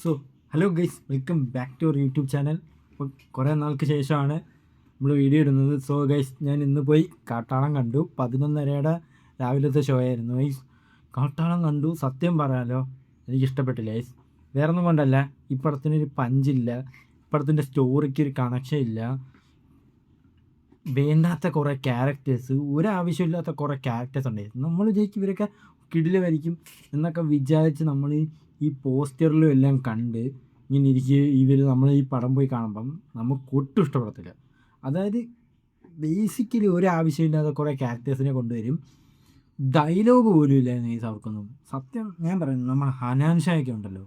So hello guys, welcome back to our YouTube channel. ഇപ്പോൾ കുറേ നാൾക്ക് ശേഷമാണ് നമ്മൾ വീഡിയോ ഇടുന്നത്. സോ ഗൈസ്, ഞാൻ ഇന്ന് പോയി കാട്ടാളം കണ്ടു. 11:30 രാവിലത്തെ ഷോ ആയിരുന്നു ഗൈസ്. കാട്ടാളം കണ്ടു. സത്യം പറയാലോ, എനിക്കിഷ്ടപ്പെട്ടില്ല ഗൈസ്. വേറെ ഒന്നും കൊണ്ടല്ല, ഈ പടത്തിനൊരു പഞ്ചില്ല, പടത്തിൻ്റെ സ്റ്റോറിക്ക് ഒരു കണക്ഷൻ ഇല്ല. വേണ്ടാത്ത കുറേ ക്യാരക്ടേഴ്സ്, ഒരാവശ്യമില്ലാത്ത കുറേ ക്യാരക്ടേഴ്സ് ഉണ്ടായിരുന്നു. നമ്മൾ വിചാരിക്കും ഇവരൊക്കെ കിടില് വരിക്കും എന്നൊക്കെ വിചാരിച്ച് നമ്മൾ ഈ പോസ്റ്ററിലും എല്ലാം കണ്ട് ഇങ്ങനെ ഇരിക്കുക. നമ്മൾ ഈ പടം പോയി കാണുമ്പം നമുക്ക് ഒട്ടും ഇഷ്ടപ്പെടത്തില്ല. അതായത് ബേസിക്കലി ഒരാവശ്യമില്ലാതെ കുറേ ക്യാരക്ടേഴ്സിനെ കൊണ്ടുവരും. ഡയലോഗ് പോലും ഇല്ലായിരുന്നു ഈ അവർക്കൊന്നും. സത്യം ഞാൻ പറയുന്നത്, നമ്മൾ ഹനാൻ ഷായൊക്കെ ഉണ്ടല്ലോ,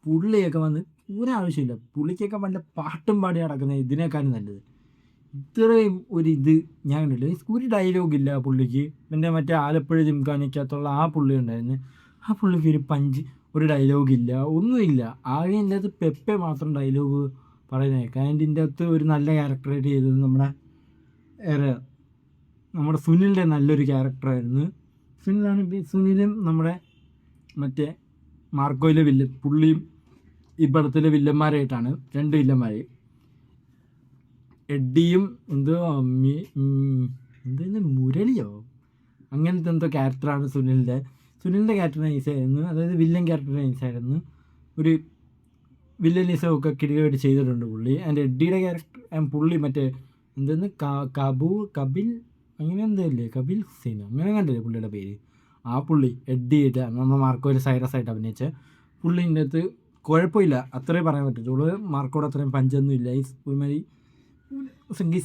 പുള്ളിയൊക്കെ വന്ന് ഒരാവശ്യമില്ല. പുള്ളിക്കൊക്കെ വല്ല പാട്ടും പാടി നടക്കുന്നത് ഇതിനേക്കാളും നല്ലത്. ഇത്രയും ഒരിത് ഞാൻ കണ്ടില്ല. ഒരു ഡയലോഗില്ല പുള്ളിക്ക്. പിന്നെ മറ്റേ ആലപ്പുഴ ജിംഖാനയ്ക്കകത്തുള്ള ആ പുള്ളി ഉണ്ടായിരുന്നു, ആ പുള്ളിക്ക് ഒരു പഞ്ച്, ഒരു ഡയലോഗില്ല, ഒന്നുമില്ല. ആകെ ഇതിൻ്റെ അകത്ത് പെപ്പെ മാത്രം ഡയലോഗ് പറയുന്നേക്കാം. അതിൻ്റെ ഇതിൻ്റെ അകത്ത് ഒരു നല്ല ക്യാരക്ടറായിട്ട് ചെയ്തത് നമ്മുടെ സുനിലിൻ്റെ നല്ലൊരു ക്യാരക്ടറായിരുന്നു. സുനിലും നമ്മുടെ മറ്റേ മാർക്കോയിലെ വില്ലൻ, പുള്ളിയും ഈ പടത്തിലെ വില്ലന്മാരായിട്ടാണ്, 2 വില്ലന്മാർ. എഡ്ഡിയും മുരളിയോ അങ്ങനത്തെ എന്തോ ക്യാരക്ടറാണ് സുനിലിൻ്റെ ക്യാരക്ടർ നൈസായിരുന്നു. അതായത് വില്ലൻ ക്യാരക്ടർ നൈസായിരുന്നു. ഒരു വില്ലനിസമൊക്കെ കിടിലായിട്ട് ചെയ്തിട്ടുണ്ട് പുള്ളി. ആൻഡ് എഡ്ഡിയുടെ ക്യാരക്ടർ, പുള്ളി മറ്റേ കപിൽ അങ്ങനെ എന്തല്ലേ, കപിൽ സീന അങ്ങനെ കണ്ടില്ലേ പുള്ളിയുടെ പേര്. ആ പുള്ളി എഡ്ഡിയായിട്ട് നമ്മൾ മാർക്കോയിൽ സൈറസ് ആയിട്ട് അഭിനയിച്ച പുള്ളീൻ്റെ അടുത്ത് കുഴപ്പമില്ല, അത്രേ പറയാൻ പറ്റുള്ളൂ. മാർക്കോട് അത്രയും പഞ്ചൊന്നും ഇല്ല. ഒരുമാതിരി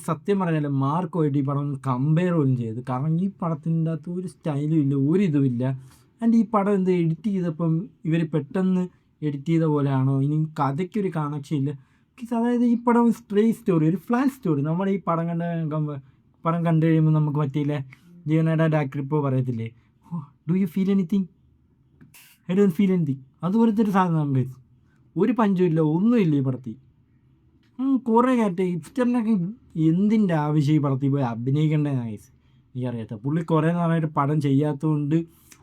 സത്യം പറഞ്ഞാൽ മാർക്കോയിട്ട് ഈ പടം കമ്പയർ പോലും ചെയ്ത്. കാരണം ഈ പടത്തിൻ്റെ അകത്ത് ഒരു സ്റ്റൈലും ഇല്ല, ഒരിതുമില്ല. ആൻഡ് ഈ പടം എഡിറ്റ് ചെയ്തപ്പം ഇവർ പെട്ടെന്ന് എഡിറ്റ് ചെയ്ത പോലെയാണോ, ഇനി കഥയ്ക്കൊരു കണക്ഷൻ ഇല്ല. അതായത് ഈ പടം സ്ട്രേറ്റ് സ്റ്റോറി, ഒരു ഫ്ലാറ്റ് സ്റ്റോറി. നമ്മുടെ ഈ പടം കണ്ടു കഴിയുമ്പോൾ നമുക്ക് പറ്റിയില്ലേ, ജീവനയുടെ ഡാക്ടർ ഇപ്പോൾ പറയത്തില്ലേ, do you feel anything, I don't feel anything. അതുപോലത്തെ ഒരു സാധനം. ഒരു പഞ്ചും ഇല്ല, ഒന്നുമില്ല ഈ പടത്തിൽ. കുറേ ഹിപ്സ്റ്ററിനൊക്കെ എന്തിൻ്റെ ആവശ്യം ഈ പടത്തിൽ പോയി അഭിനയിക്കേണ്ടതെന്ന് എനിക്കറിയാത്ത. പുള്ളി കുറേ നാളായിട്ട് പടം ചെയ്യാത്തതുകൊണ്ട്,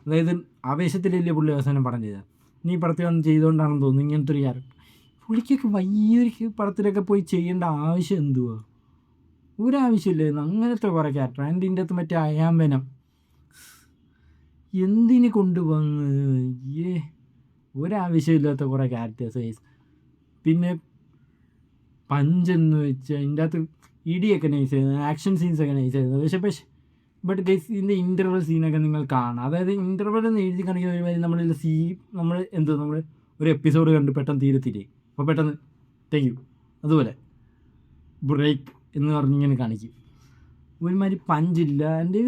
അതായത് ആവേശത്തിലല്ലേ പുള്ളി അവസാനം പടം ചെയ്തത്. ഇനി ഈ പടത്തിൽ വന്ന് ചെയ്തുകൊണ്ടാണെന്ന് തോന്നുന്നു ഇങ്ങനത്തെ ഒരു ക്യാരക്ടർ. പുള്ളിക്കൊക്കെ വലിയൊരു പടത്തിലൊക്കെ പോയി ചെയ്യേണ്ട ആവശ്യം എന്തുവാ, ഒരാവശ്യമില്ലായിരുന്നു അങ്ങനത്തെ കുറേ ക്യാരക്ടർ. അതിൻ്റെ ഇതിൻ്റെ അകത്ത് മറ്റേ അയാമ്പനം എന്തിന് കൊണ്ടുവന്ന് ഒരാവശ്യമില്ലാത്ത കുറേ ക്യാരക്ടേഴ്സ്. പിന്നെ പഞ്ചെന്ന് വെച്ചാൽ ഇതിൻ്റെ അകത്ത് ഇടിയൊക്കെ നൈസായിരുന്നു, ആക്ഷൻ സീൻസൊക്കെ നൈസായിരുന്നു. പക്ഷേ ബട്ട് ഗൈസ്, ഇതിൻ്റെ ഇൻ്റർവൽ സീനൊക്കെ നിങ്ങൾ കാണാം. അതായത് ഇൻ്റർവൽ എന്ന് എഴുതി കാണിക്കുന്ന ഒരു നമ്മൾ നമ്മൾ ഒരു എപ്പിസോഡ് കണ്ട് പെട്ടെന്ന് തീരത്തില്ലേ, അപ്പോൾ പെട്ടെന്ന് തെയ്യും അതുപോലെ ബ്രേക്ക് എന്ന് പറഞ്ഞിങ്ങനെ കാണിക്കും. ഒരുമാതിരി പഞ്ചില്ല. എൻ്റെ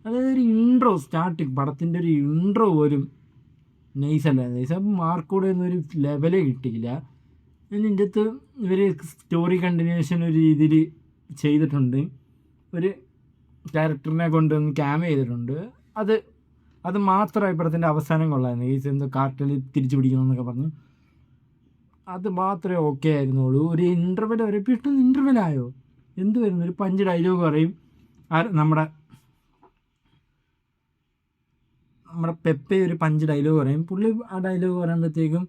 അതായത് ഒരു ഇൻട്രോ, സ്റ്റാർട്ടിങ് പടത്തിൻ്റെ ഒരു ഇൻട്രോ പോലും നൈസല്ല. അപ്പം മാർക്കോടെ ഒന്നൊരു ലെവലേ കിട്ടിയില്ല. ഇതിൻ്റെ അകത്ത് ഇവർ സ്റ്റോറി കണ്ടിന്യൂഷൻ ഒരു രീതിയിൽ ചെയ്തിട്ടുണ്ട്. ഒരു ക്യാരക്ടറിനെ കൊണ്ടുവന്ന് ക്യാമ ചെയ്തിട്ടുണ്ട്. അത് മാത്രമായി പടത്തിൻ്റെ അവസാനം കൊള്ളായിരുന്നു. എന്തോ കാർട്ടിൽ തിരിച്ചു പിടിക്കണമെന്നൊക്കെ പറഞ്ഞ് അത് മാത്രമേ ഓക്കെ ആയിരുന്നുള്ളൂ. ഒരു ഇൻ്റർവെൽ വരെ പെട്ടെന്ന് ഇൻ്റർവെലായോ എന്ത് വരുന്നു, ഒരു പഞ്ച് ഡയലോഗ് പറയും. നമ്മുടെ പെപ്പെ ഒരു പഞ്ച് ഡയലോഗ് പറയും. പുള്ളി ആ ഡയലോഗ് പറയുമ്പോഴത്തേക്കും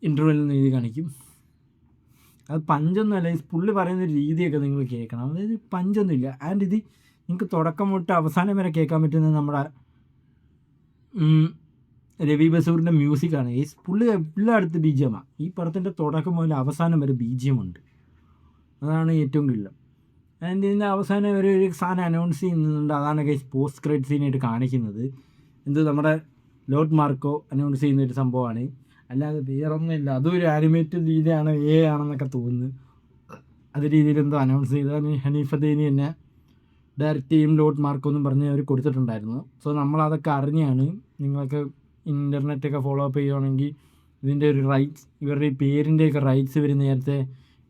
ഇൻ്റർവെല്ലിൽ നിന്ന് എഴുതി കാണിക്കും. അത് പഞ്ചൊന്നുമല്ല, ഈ പുള്ളി പറയുന്ന രീതിയൊക്കെ നിങ്ങൾ കേൾക്കണം. അതായത് പഞ്ചൊന്നുമില്ല. ആൻഡ് ഇത് നിങ്ങൾക്ക് തുടക്കം തൊട്ട് അവസാനം വരെ കേൾക്കാൻ പറ്റുന്നത് നമ്മുടെ രവി ബസൂറിൻ്റെ മ്യൂസിക്കാണ്. ഈ പുള്ളി എല്ലായിടത്ത് BGM. ഈ പടത്തിൻ്റെ തുടക്കം മുതൽ അവസാനം വരെ BGM ഉണ്ട്. അതാണ് ഏറ്റവും കിടിലം. ആൻഡ് ഇതിൻ്റെ അവസാനം ഒരു സാധനം അനൗൺസ് ചെയ്യുന്നുണ്ട്. അതാണ് ഗൈസ് പോസ്റ്റ് ക്രെഡിറ്റ് സീനായിട്ട് കാണിക്കുന്നത്. നമ്മുടെ ലോർഡ് മാർക്കോ അനൗൺസ് ചെയ്യുന്നൊരു സംഭവമാണ്, അല്ലാതെ വേറൊന്നുമില്ല. അതും ഒരു ആനിമേറ്റഡ് രീതിയാണ്, ആണെന്നൊക്കെ തോന്നുന്നു. അത് രീതിയിൽ എന്തോ അനൗൺസ് ചെയ്തതാണ്. ഹനീഫദേനി തന്നെ ഡയറക്റ്റ് ചെയ്യും ലോർഡ് മാർക്കോ എന്നും പറഞ്ഞ് അവർ കൊടുത്തിട്ടുണ്ടായിരുന്നു. സോ നമ്മളതൊക്കെ അറിഞ്ഞാണ്. നിങ്ങൾക്ക് ഇൻ്റർനെറ്റൊക്കെ ഫോളോ അപ്പ് ചെയ്യുകയാണെങ്കിൽ ഇതിൻ്റെ ഒരു റൈറ്റ്സ്, ഇവരുടെ ഈ പേരിൻ്റെയൊക്കെ റൈറ്റ്സ് ഇവർ നേരത്തെ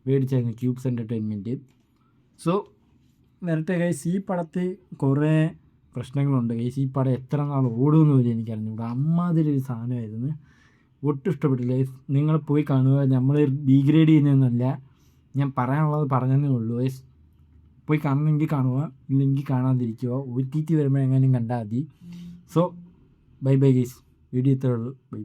മേടിച്ചായിരുന്നു, ക്യൂബ്സ് എൻ്റർടൈൻമെൻറ്റ്. സോ നേരത്തെ ഗൈസ്, ഈ പടത്തിൽ കുറേ പ്രശ്നങ്ങളുണ്ട് ഗൈസ്. ഈ പടം എത്ര നാൾ ഓടുമെന്ന് പോലും എനിക്കറിഞ്ഞൂടാ. അമ്മാതിരി ഒരു സാധനമായിരുന്നു, ഒട്ടും ഇഷ്ടപ്പെട്ടില്ല. നിങ്ങൾ പോയി കാണുക. നമ്മൾ ഡീഗ്രേഡ് ചെയ്യുന്നതൊന്നുമല്ല, ഞാൻ പറയാനുള്ളത് പറഞ്ഞതേ ഉള്ളൂ. പോയി കാണണമെങ്കിൽ കാണുക, ഇല്ലെങ്കിൽ കാണാതിരിക്കുക. OTT വരുമ്പോൾ എങ്ങനെയും കണ്ടാൽ മതി. സോ ബൈ ഗൈസ്, വീഡിയോ ഇത്രേ ഉള്ളൂ. ബൈ.